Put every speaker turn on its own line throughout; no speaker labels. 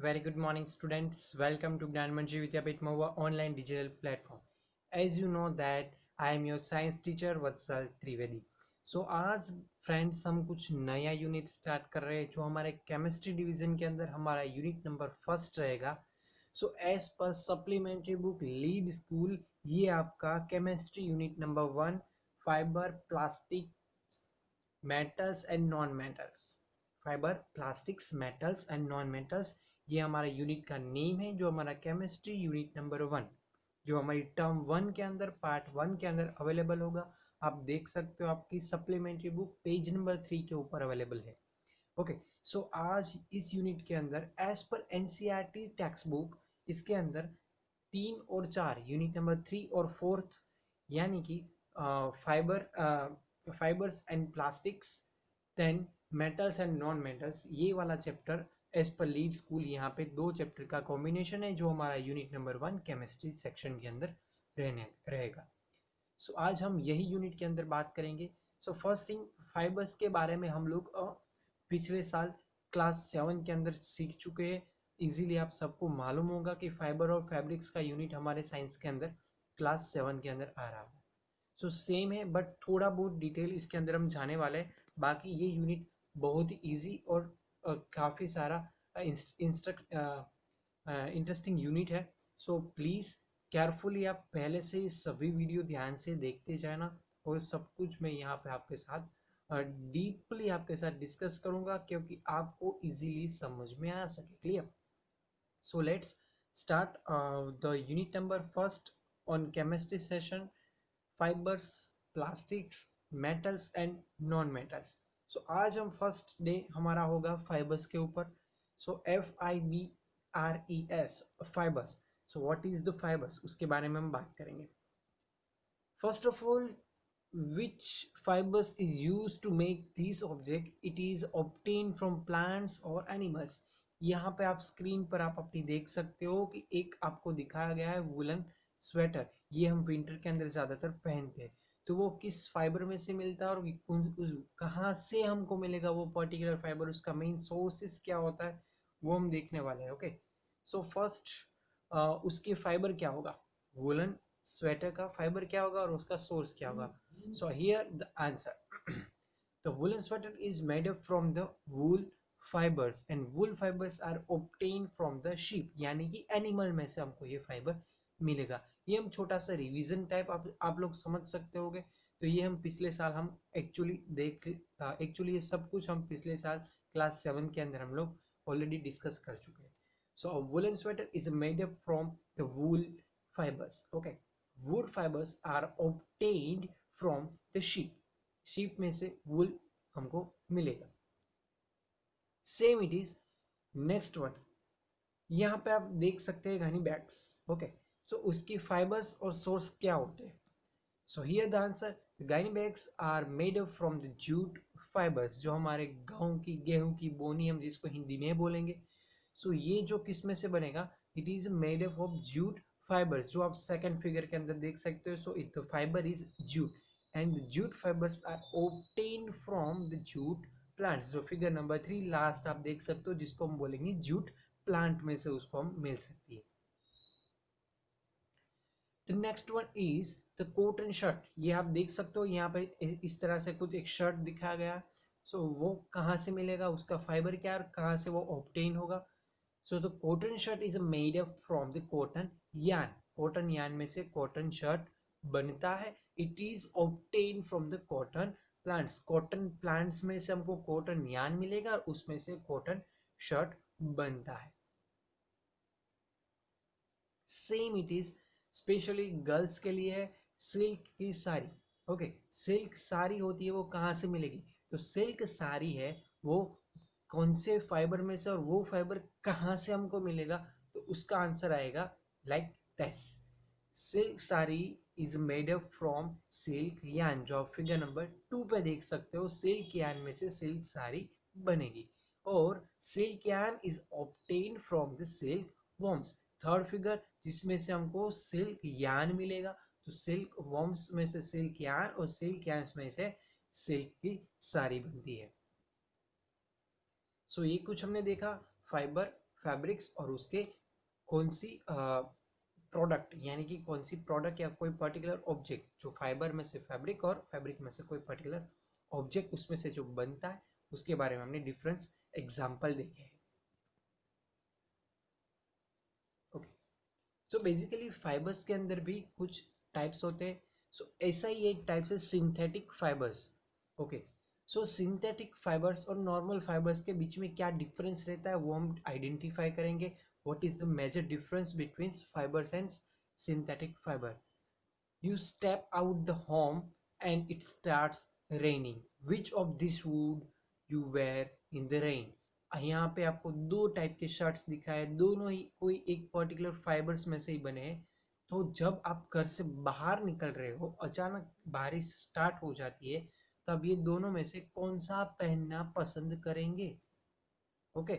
Very good morning, students. Welcome to Gyanmanji Vidyapit Mahua online digital platform. As you know that I am your science teacher Vatsal Trivedi. So आज friends हम कुछ नया unit start कर रहे हैं जो हमारे केमिस्ट्री डिवीजन के अंदर हमारा यूनिट नंबर फर्स्ट रहेगा. So as per supplementary book lead school ये आपका chemistry unit number 1 fibre plastic metals and non metals. Fibre plastics metals and non metals ये हमारा यूनिट का नेम है जो हमारा केमिस्ट्री यूनिट नंबर 1 जो हमारी टर्म 1 के अंदर पार्ट 1 के अंदर अवेलेबल होगा. आप देख सकते हो आपकी सप्लीमेंट्री बुक पेज नंबर 3 के ऊपर अवेलेबल है. ओके सो आज इस यूनिट के अंदर as per NCERT text book इसके अंदर 3 और 4 यूनिट नंबर 3 और 4 यानी कि fibres and plastics, then metals and non metals ये वाला chapter as per lead school यहाँ पे 2 चैप्टर का कॉम्बिनेशन है जो हमारा यूनिट नंबर 1 केमिस्ट्री सेक्शन के अंदर रहेगा. सो आज हम यही यूनिट के अंदर बात करेंगे. सो फर्स्ट थिंग फाइबर्स के बारे में हम लोग पिछले साल क्लास 7 के अंदर सीख चुके हैं. इजीली आप सबको मालूम होगा कि फाइबर और फैब्रिक्स का यूनिट हमारे साइंस के अंदर क्लास 7 के अंदर आ रहा है. सो सेम है बट थोड़ा बहुत डिटेल इसके अंदर हम जाने वाले हैं. बाकी ये यूनिट बहुत ही ईजी और काफ़ी सारा इंटरेस्टिंग यूनिट है. सो प्लीज़ केयरफुली आप पहले से ही सभी वीडियो ध्यान से देखते जाना और सब कुछ मैं यहाँ पे आपके साथ डीपली आपके साथ डिस्कस करूँगा क्योंकि आपको इजीली समझ में आ सके. Clear? So let's start the unit number first on chemistry session fibres plastics metals and non metals. So आज हम फर्स्ट डे हमारा होगा फाइबर्स के ऊपर. So FIBRES fibres. So what is the fibres उसके बारे में हम बात करेंगे. First of all which fibers is used to make this object it is obtained from plants or animals. यहाँ पे आप स्क्रीन पर आप अपनी देख सकते हो कि एक आपको दिखाया गया है वुलन स्वेटर. ये हम विंटर के अंदर ज़्यादातर पहनते हैं. तो वो किस फाइबर में से मिलता है और कहाँ से हमको मिलेगा वो पर्टिकुलर फाइबर, उसका मेन सोर्सेस क्या होता है वो हम देखने वाले हैं. ओके सो फर्स्ट उसके फाइबर क्या होगा, वुलन स्वेटर का फाइबर क्या होगा और उसका सोर्स क्या होगा. सो here the answer. The woolen sweater is made up from the wool fibers and wool fibers are obtained from the sheep. यानी कि एनिमल में से हमको ये फाइबर मिलेगा. ये हम छोटा सा रिवीजन टाइप आप लोग समझ सकते होगे. तो ये हम पिछले साल हम एक्चुअली ये सब कुछ हम पिछले साल क्लास 7 के अंदर हम लोग ऑलरेडी डिस्कस कर चुके हैं. So a woollen sweater is made up from the wool fibres. Okay wool fibers are obtained from the sheep. sheep में से wool हमको मिलेगा. Same it is next one. यहाँ पे आप देख सकते हैं घनी बैग्स. ओके सो उसकी फाइबर्स और सोर्स क्या होते हैं. So here the answer gunny bags are made up from the jute fibres. जो हमारे गेहूं की बोनी हम जिसको हिंदी में बोलेंगे. सो ये जो किस में से बनेगा, it is made up of jute fibres जो आप सेकंड फिगर के अंदर देख सकते हो. So it the fibre is jute and the jute fibres are obtained from the jute plants. जो फिगर नंबर 3 लास्ट आप देख सकते हो जिसको हम बोलेंगे जूट प्लांट में से उसको हम मिल सकती है. The next one is the cotton shirt. ये आप देख सकते हो यहाँ पे इस तरह से कुछ एक शर्ट दिखाया गया. सो वो कहाँ से मिलेगा, उसका फाइबर क्या है और कहाँ से वो ऑब्टेन होगा. So the cotton shirt is made up from the cotton yarn. Cotton yarn में से cotton shirt बनता है. It is obtained from the cotton plants. Cotton plants में से हमको cotton yarn मिलेगा और उसमें से cotton shirt बनता है. Same it is specially girls के लिए है सिल्क की साड़ी. ओके सिल्क साड़ी होती है वो कहाँ से मिलेगी, तो सिल्क साड़ी है वो कौन से फाइबर में से और वो फाइबर कहाँ से हमको मिलेगा, तो उसका आंसर आएगा like this. Silk sari is made up from silk यान. जो आप फिगर नंबर 2 पे देख सकते हो सिल्क यान में से सिल्क साड़ी बनेगी. और सिल्क यान is obtained from the silk worms. Third figure जिसमें से हमको सिल्क यान मिलेगा, तो सिल्क वॉर्म्स में से सिल्क यान और सिल्क यान में से सिल्क की साड़ी बनती है. सो ये कुछ हमने देखा फाइबर फैब्रिक्स और उसके कौन सी प्रोडक्ट, यानी कि कौन सी प्रोडक्ट या कोई पर्टिकुलर ऑब्जेक्ट जो फाइबर में से फैब्रिक और फैब्रिक में से कोई पर्टिकुलर ऑब्जेक्ट उसमें से जो बनता है, उसके बारे में हमने डिफरेंस एग्जाम्पल देखे हैं। ओके, सो बेसिकली फाइबर्स के अंदर भी कुछ टाइप्स होते हैं। सो ऐसा ही एक टाइप से सिंथेटिक फाइबर्स। ओके, सो सिंथेटिक फाइबर्स और नॉर्मल फाइबर्स के बीच में क्या डिफरेंस रहता है वो हम आइडेंटिफाई करेंगे। What is the major difference between fibres and synthetic fibre. You step out the home and it starts raining. Which of this would you wear in the rain? यहाँ पे आपको दो टाइप के शर्ट्स दिखाए, दोनों ही कोई एक पर्टिकुलर फाइबर्स में से ही बने हैं। तो जब आप घर से बाहर निकल रहे हो, अचानक बारिश स्टार्ट हो जाती है, तब ये दोनों में से कौन सा पहनना पसंद करेंगे। Okay,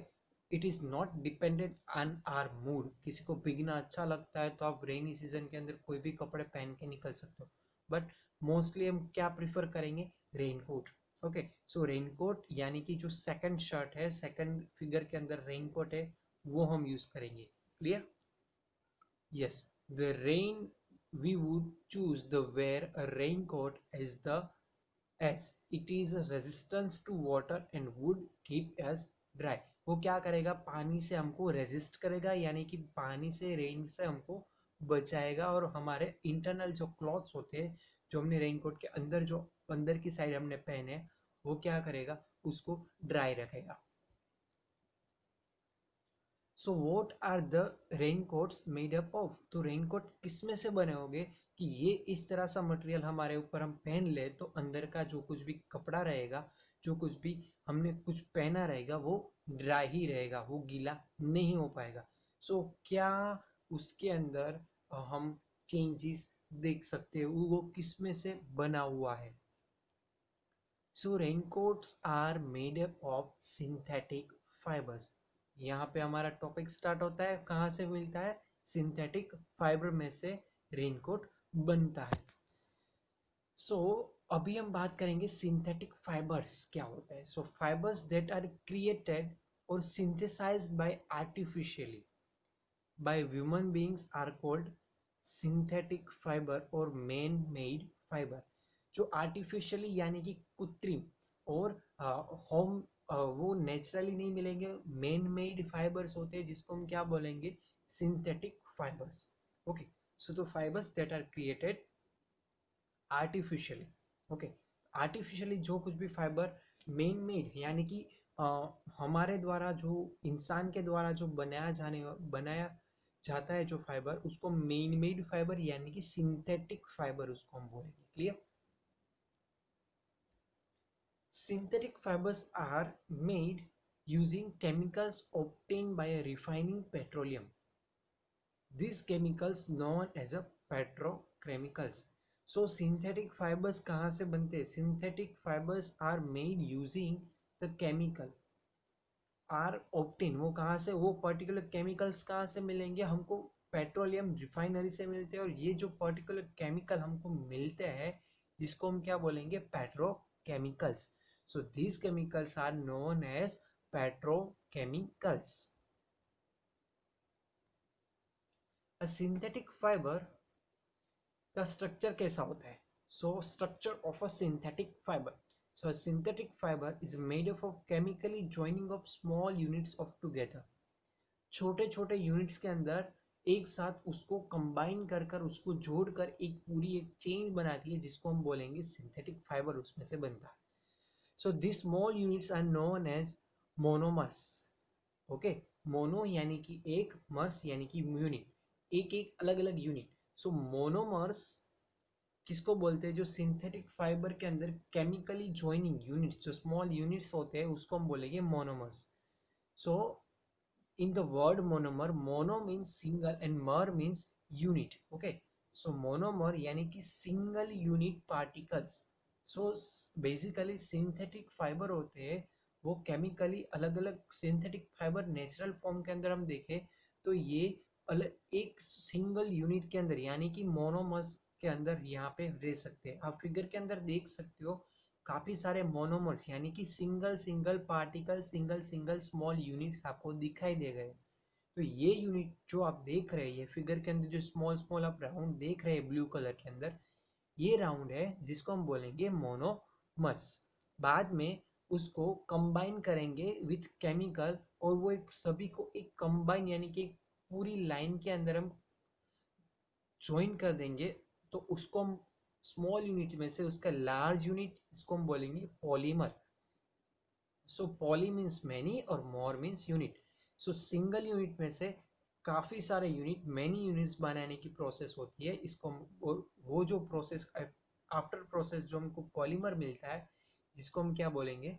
it is not dependent on our mood. किसी को भीगना अच्छा लगता है तो आप रेनी सीजन के अंदर कोई भी कपड़े पहन के निकल सकते हो, बट मोस्टली हम क्या प्रिफर करेंगे, रेनकोट। ओके, सो रेनकोट यानी कि जो सेकंड शर्ट है, सेकंड फिगर के अंदर रेनकोट है, वो हम यूज करेंगे। Clear? Yes, the rain we would choose the wear a raincoat as the as it is a resistance to water and would keep us dry। वो क्या करेगा, पानी से हमको रेजिस्ट करेगा, यानी कि पानी से, रेन से हमको बचाएगा, और हमारे इंटरनल जो क्लॉथ्स होते हैं, जो हमने रेनकोट के अंदर, जो अंदर की साइड हमने पहने, वो क्या करेगा, उसको ड्राई रखेगा। So what are the raincoats made up of. तो रेनकोट किस में से बने होंगे कि ये इस तरह सा मटेरियल हमारे ऊपर हम पहन ले तो अंदर का जो कुछ भी कपड़ा रहेगा, जो कुछ भी हमने कुछ पहना रहेगा, वो ड्राई ही रहेगा, वो गीला नहीं हो पाएगा। सो क्या उसके अंदर हम चेंजेस देख सकते हैं, वो किस में से बना हुआ है। So raincoats are made up of synthetic fibres. यहाँ पे हमारा टॉपिक स्टार्ट होता है, कहाँ से मिलता है, सिंथेटिक फाइबर में से रेनकोट बनता है। सो अभी हम बात करेंगे सिंथेटिक फाइबर्स क्या होता है। So fibres that are created और synthesised by artificially by human beings are called synthetic fiber और man made fiber। जो आर्टिफिशियली यानी कि कृत्रिम और होम वो नेचुरली नहीं मिलेंगे, मैन मेड फाइबर्स होते हैं, जिसको हम क्या बोलेंगे, सिंथेटिक फाइबर्स। ओके, सो तो fibres that are created artificially. Okay, artificially जो कुछ भी फाइबर मेन मेड यानी कि हमारे द्वारा, जो इंसान के द्वारा जो बनाया जाता है जो फाइबर, उसको मेन मेड फाइबर यानी कि सिंथेटिक फाइबर उसको हम बोलेंगे। Clear? Synthetic fibres are made using chemicals obtained by refining petroleum. These chemicals known as a petrochemicals। So synthetic fibers कहाँ से बनते हैं? Synthetic fibers are made using the chemical are obtain. वो कहाँ से, वो पर्टिकुलर केमिकल्स कहाँ से मिलेंगे हमको, पेट्रोलियम रिफाइनरी से मिलते हैं। और ये जो पर्टिकुलर केमिकल हमको मिलते हैं, जिसको हम क्या बोलेंगे, petrochemicals. So these chemicals are known as petrochemicals. A synthetic fibre का स्ट्रक्चर कैसा होता है? So structure of a synthetic fibre. So a synthetic fiber is made up of chemically joining of small units of together। छोटे छोटे units के अंदर एक साथ उसको कंबाइन कर कर, उसको जोड़कर एक पूरी एक चेन बनाती है, जिसको हम बोलेंगे सिंथेटिक फाइबर उसमें से बनता है। So this small units are known as monomers. Okay, mono यानी कि एक, मर्स यानी कि यूनिट, एक एक अलग अलग यूनिट। सो मोनोमर्स किसको बोलते हैं, जो सिंथेटिक फाइबर के अंदर केमिकली ज्वाइनिंग यूनिट्स, जो स्मॉल यूनिट्स होते हैं, उसको हम बोलेंगे monomers. So in the word monomer, mono means single and mer means unit. Okay, so monomer यानी कि single unit particles. So basically synthetic fibre होते हैं वो केमिकली अलग अलग। सिंथेटिक फाइबर नेचुरल फॉर्म के अंदर हम देखें तो ये अलग एक सिंगल यूनिट के अंदर यानी कि मोनोमर्स के अंदर यहाँ पे रह सकते हैं। आप फिगर के अंदर देख सकते हो काफी सारे मोनोमर्स यानी कि single single particle, single single small units आपको दिखाई दे गए। तो ये यूनिट जो आप देख रहे हैं, ये फिगर के अंदर जो स्मॉल स्मॉल आप राउंड देख रहे हैं ब्लू कलर के अंदर, ये राउंड है जिसको हम बोलेंगे मोनोमर्स। बाद में उसको कंबाइन करेंगे विथ केमिकल, और वो एक सभी को एक कंबाइन यानी कि एक पूरी लाइन के अंदर हम ज्वाइन कर देंगे। तो उसको हम स्मॉल यूनिट में से उसका लार्ज यूनिट, इसको हम बोलेंगे पॉलीमर। सो पॉली मीन्स मैनी और मोर मीन्स यूनिट। सो सिंगल यूनिट में से काफ़ी सारे यूनिट, मैनी यूनिट्स बनाने की प्रोसेस होती है। इसको वो जो प्रोसेस आफ्टर प्रोसेस जो हमको पॉलीमर मिलता है, जिसको हम क्या बोलेंगे,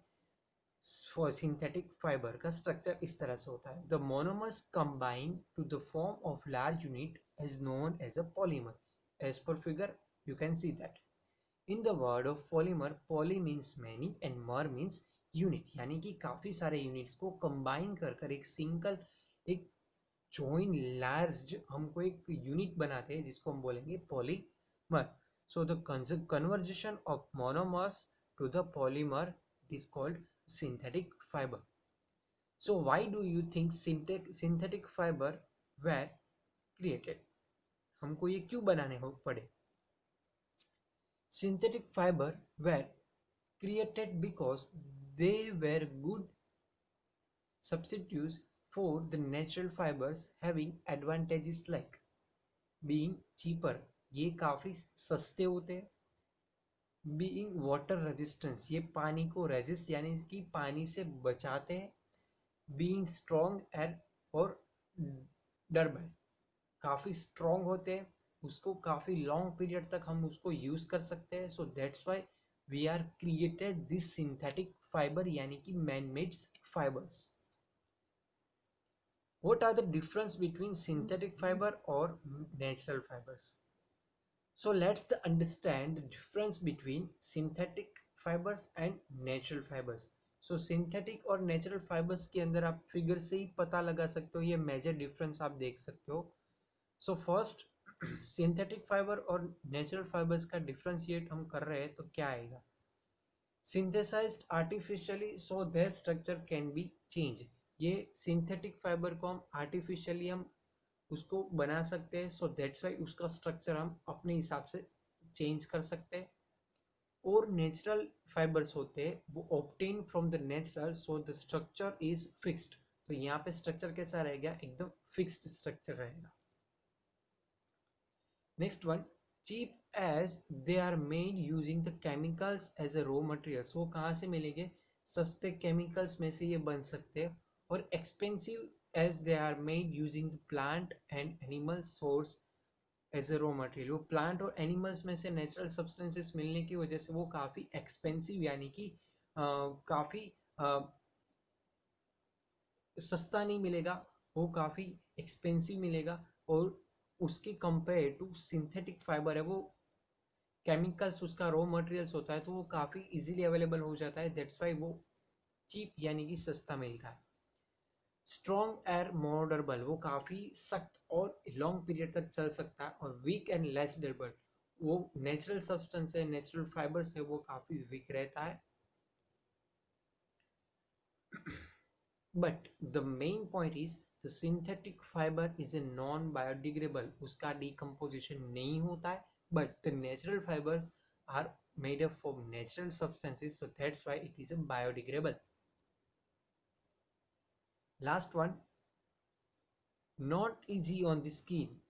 फॉर सिंथेटिक फाइबर का स्ट्रक्चर इस तरह से होता है। The monomers combine to the form of large unit is known as a polymer. As per figure you can see that in the word of polymer, poly means many and mer means unit, यानी कि काफ़ी सारे units को combine कर कर एक single, एक join large हमको एक यूनिट बनाते हैं जिसको हम बोलेंगे polymer. So the conversation of monomers to the polymer is called synthetic fiber. So why do you think synthetic fiber were created? हमको ये क्यों बनाने हो पड़े? Synthetic fiber were created because they were good substitutes for the natural fibers, having advantages like being cheaper, ये काफ़ी सस्ते होते हैं, बीइंग वाटर रेजिस्टेंस, ये पानी को रेजिस्ट यानी कि पानी से बचाते हैं, बीइंग स्ट्रॉन्ग एंड और डर्बल, काफ़ी स्ट्रॉन्ग होते हैं, उसको काफ़ी लॉन्ग पीरियड तक हम उसको यूज़ कर सकते हैं। So that's why we are created this synthetic fibre, यानी कि man made fibres. What are the difference between synthetic fiber or natural fibers? So let's understand the difference between synthetic fibers and natural fibers. So synthetic और natural fibers के अंदर आप figure से ही पता लगा सकते हो, ये मेजर डिफरेंस आप देख सकते हो। So first synthetic fiber और natural fibers का डिफरेंशिएट हम कर रहे हैं तो क्या आएगा? Synthesized artificially so their structure can be changed. ये सिंथेटिक फाइबर को हम आर्टिफिशियली हम उसको बना सकते हैं, सो दैट्स वाई उसका स्ट्रक्चर हम अपने हिसाब से चेंज कर सकते हैं। और नेचुरल फाइबर्स होते हैं वो obtain from the natural, so the structure is fixed. तो यहाँ पे स्ट्रक्चर कैसा रहेगा? एकदम फिक्स्ड स्ट्रक्चर रहेगा। Next one, cheap as they are made using the chemicals as a raw materials, वो कहाँ से मिलेंगे? सस्ते केमिकल्स में से ये बन सकते हैं। और expensive as they are made using the plant and animal source as a raw material, वो प्लांट और एनिमल्स में से नेचुरल सब्सटेंसेस मिलने की वजह से वो काफ़ी एक्सपेंसिव यानी कि काफ़ी सस्ता नहीं मिलेगा, वो काफ़ी एक्सपेंसिव मिलेगा। और उसके कंपेयर टू सिंथेटिक फाइबर है, वो केमिकल्स उसका रॉ मटेरियल्स होता है तो वो काफ़ी इजीली अवेलेबल हो जाता है, दैट्स वाई वो चीप यानी कि सस्ता मिलता है। स्ट्रॉन्ग एयर मोर डर्बल, वो काफ़ी सख्त और लॉन्ग पीरियड तक चल सकता है। और वीक एंड लेस डर्बल, वो नेचुरल सब्सटेंस है, नेचुरल फाइबर्स है, वो काफ़ी वीक रहता है। But the main point is the synthetic fibre is a non biodegradable, उसका डिकम्पोजिशन नहीं होता है। But the natural fibres are made up from natural substances, so that's why it is a biodegradable. Last one, not easy on the skin,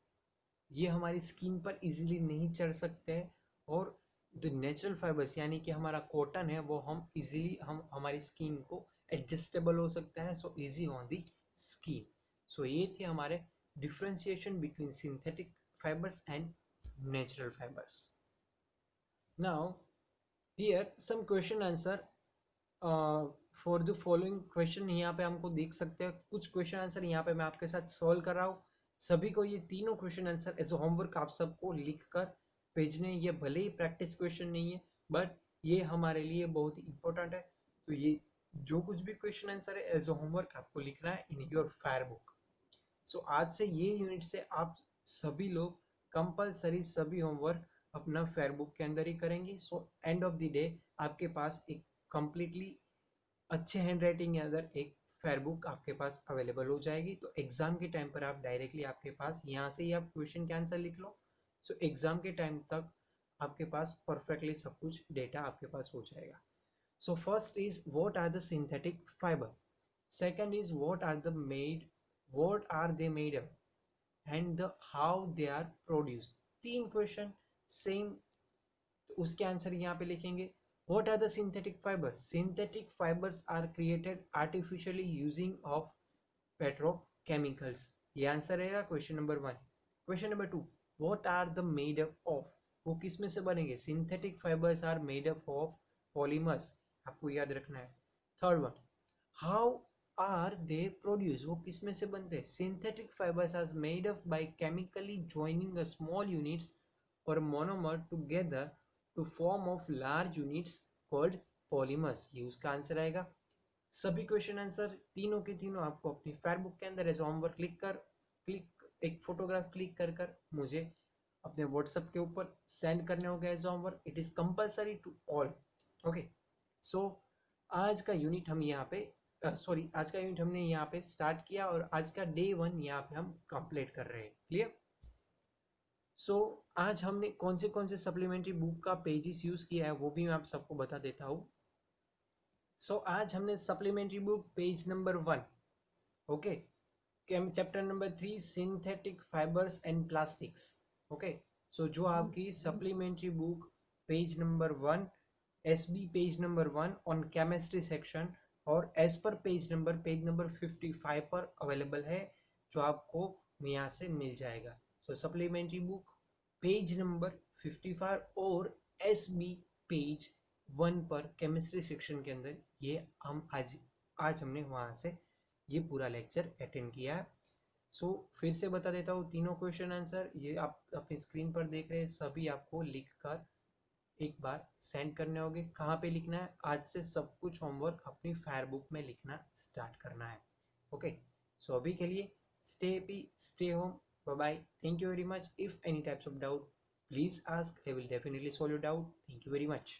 ये हमारी skin पर easily नहीं चढ़ सकते हैं। और द नेचुरल फाइबर्स यानी कि हमारा कॉटन है, वो हम इजीली हम हमारी स्किन को एडजस्टेबल हो सकता है, so easy on the skin. So ये थे हमारे differentiation between synthetic fibres and natural fibres. Now here some question answer for the following question, यहाँ पे हमको देख सकते हैं कुछ क्वेश्चन आंसर यहाँ पे मैं आपके साथ सॉल्व कर रहा हूँ। सभी को ये तीनों क्वेश्चन आंसर एज होमवर्क आप सबको लिख कर भेजने, ये भले ही प्रैक्टिस क्वेश्चन नहीं है बट ये हमारे लिए बहुत ही इंपॉर्टेंट है। तो ये जो कुछ भी क्वेश्चन आंसर है एज होमवर्क आपको लिखना है इन योर फेयर बुक। सो आज से ये यूनिट से आप सभी लोग कंपलसरी सभी होमवर्क अपना फेयर बुक के अंदर ही करेंगे। So end of the day आपके पास एक कंप्लीटली अच्छे हैंड राइटिंग के अंदर एक फेयर बुक आपके पास अवेलेबल हो जाएगी। तो एग्जाम के टाइम पर आप डायरेक्टली आपके पास यहाँ से ही आप क्वेश्चन के आंसर लिख लो। सो एग्जाम के टाइम तक आपके पास परफेक्टली सब कुछ डेटा आपके पास हो जाएगा। So first is what are the synthetic fibre, second is what are they made up and the how they are produce. तीन क्वेश्चन सेम, तो उसके आंसर यहाँ पे लिखेंगे। What are the synthetic fibers? Synthetic fibers are created artificially using of petrochemicals. ये answer रहेगा question number 1। Question number 2, what are the made up of? वो किस में से बनेंगे? Synthetic fibers are made up of polymers, आपको याद रखना है। Third one, how are they produced? वो किस में से बनते हैं? Synthetic fibers are made up by chemically joining a small units or monomer together to form of large units called polymers। ये उसका आंसर आएगा। सभी क्वेश्चन आंसर तीनों के तीनों आपको अपनी फेयर बुक के अंदर एज होमवर्क एक फोटोग्राफ क्लिक कर मुझे अपने व्हाट्सएप के ऊपर सेंड करने होगा as homework. It is compulsory to all. Okay, so आज का यूनिट हम यहाँ पे आज का यूनिट हमने यहाँ पे स्टार्ट किया और आज का डे 1 यहाँ पे हम कंप्लीट कर रहे हैं। क्लियर? सो आज हमने कौन से सप्लीमेंट्री बुक का पेजेस यूज किया है वो भी मैं आप सबको बता देता हूँ। सो आज हमने supplementary book page number 1, okay, chapter number 3 synthetic fibres and plastics. Okay, so जो आपकी supplementary book page number 1 SB page number 1 on chemistry section और एज पर पेज नंबर 55 पर अवेलेबल है, जो आपको यहाँ से मिल जाएगा। सो सप्लीमेंट्री बुक पेज नंबर 55 और एसबी पेज 1 पर केमिस्ट्री सेक्शन के अंदर ये हम आज हमने वहाँ से ये पूरा लेक्चर अटेंड किया है। सो फिर से बता देता हूँ, तीनों क्वेश्चन आंसर ये आप अपनी स्क्रीन पर देख रहे हैं, सभी आपको लिख कर एक बार सेंड करने होंगे। कहाँ पे लिखना है? आज से सब कुछ होमवर्क अपनी फेयर बुक में लिखना स्टार्ट करना है। ओके, सो अभी के लिए stay happy, stay home, bye bye, thank you very much. If any types of doubt, please ask, I will definitely solve your doubt. Thank you very much.